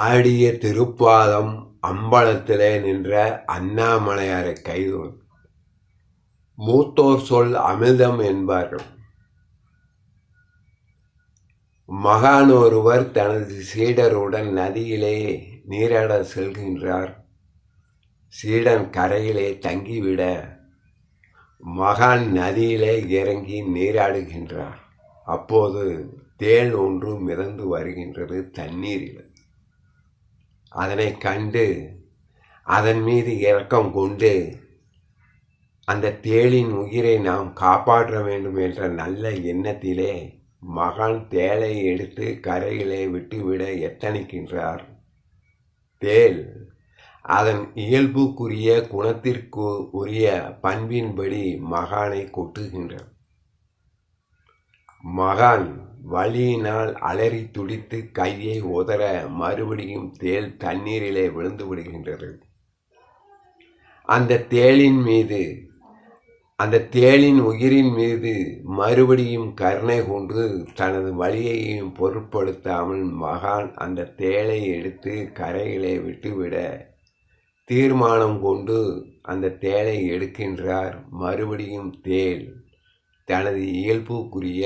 ஆடிய திருப்பாதம் அம்பலத்திலே நின்ற அண்ணாமலையாரை கைது. மூத்தோர் சொல் அமிர்தம் என்பார்கள். மகான் ஒருவர் தனது சீடருடன் நதியிலே நீராட செல்கின்றார். சீடன் கரையிலே தங்கிவிட மகான் நதியிலே இறங்கி நீராடுகின்றார். அப்போது தேள் ஒன்று மிதந்து வருகின்றது தண்ணீரில். அதனை கண்டு அதன் மீது இரக்கம் கொண்டு அந்த தேளின் உயிரை நாம் காப்பாற்ற வேண்டும் என்ற நல்ல எண்ணத்திலே மகான் தேளை எடுத்து கரையிலே விட்டுவிட எத்தனிக்கின்றார். தேள் அதன் இயல்புக்குரிய குணத்திற்கு உரிய பண்பின்படி மகானை கொட்டுகின்றார். மகான் வலியினால் அலறி துடித்து கையை உதற மறுபடியும் தேள் தண்ணீரிலே விழுந்து விடுகின்றது. அந்த தேளின் உயிரின் மீது மறுபடியும் கருணை கொண்டு தனது வலியையும் பொருட்படுத்தாமல் மகான் அந்த தேளை எடுத்து கரையிலே விட்டுவிட தீர்மானம் கொண்டு அந்த தேளை எடுக்கின்றார். மறுபடியும் தேள் தனது இயல்புக்குரிய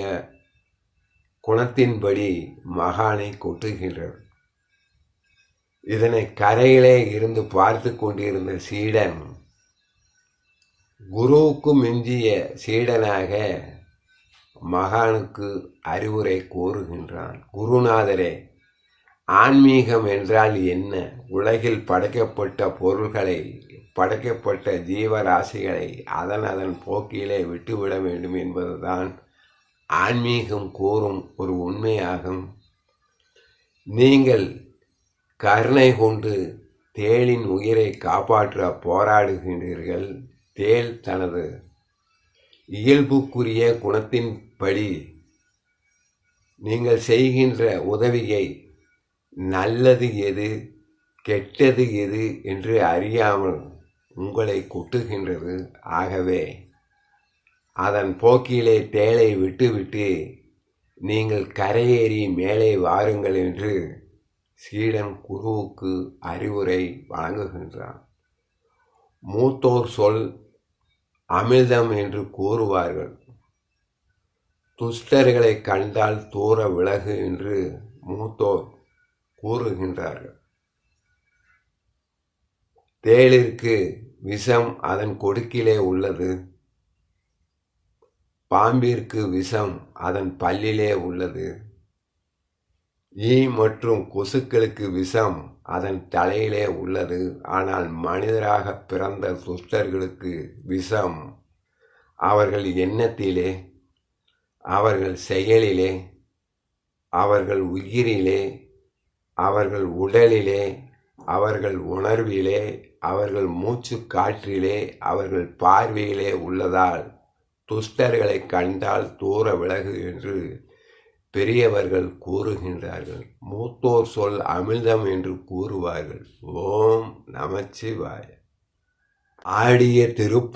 குணத்தின்படி மகானை கொட்டுகின்றார். இதனை கரையிலே இருந்து பார்த்து கொண்டிருந்த சீடன் குருவுக்கு மிஞ்சிய சீடனாக மகானுக்கு அறிவுரை கூறுகின்றான். குருநாதரே, ஆன்மீகம் என்றால் என்ன? உலகில் படைக்கப்பட்ட பொருள்களை, படைக்கப்பட்ட ஜீவராசிகளை அதன் போக்கிலே விட்டுவிட வேண்டும் என்பதுதான் ஆன்மீகம் கூறும் ஒரு உண்மையாகும். நீங்கள் கருணை கொண்டு தேளின் உயிரை காப்பாற்ற போராடுகின்றீர்கள். தேள் தனது இயல்புக்குரிய குணத்தின்படி நீங்கள் செய்கின்ற உதவியை நல்லது எது கெட்டது எது என்று அறியாமல் உங்களை கொட்டுகின்றது. ஆகவே அதன் போக்கிலே தேளை விட்டுவிட்டு நீங்கள் கரையேறி மேலே வாருங்கள் என்று சீடன் குருவுக்கு அறிவுரை வழங்குகின்றான். மூத்தோர் சொல் அமிர்தம் என்று கூறுவார்கள். துஷ்டர்களை கண்டால் தூர விலகு என்று மூத்தோர் கூறுகின்றார்கள். தேளிற்கு விஷம் அதன் கொடுக்கிலே உள்ளது. பாம்பிற்கு விஷம் அதன் பல்லிலே உள்ளது. ஈ மற்றும் கொசுக்களுக்கு விஷம் அதன் தலையிலே உள்ளது. ஆனால் மனிதராக பிறந்த துஷ்டர்களுக்கு விஷம் அவர்கள் எண்ணத்திலே, அவர்கள் செயலிலே, அவர்கள் உயிரிலே, அவர்கள் உடலிலே, அவர்கள் உணர்விலே, அவர்கள் மூச்சு காற்றிலே, அவர்கள் பார்வையிலே உள்ளதால் துஷ்டர்களை கண்டால் தூர விலகு என்று பெரியவர்கள் கூறுகின்றார்கள். மூத்தோர் சொல் அமிர்தம் என்று கூறுவார்கள். ஓம் நமச்சிவாய. ஆடிய திருப்ப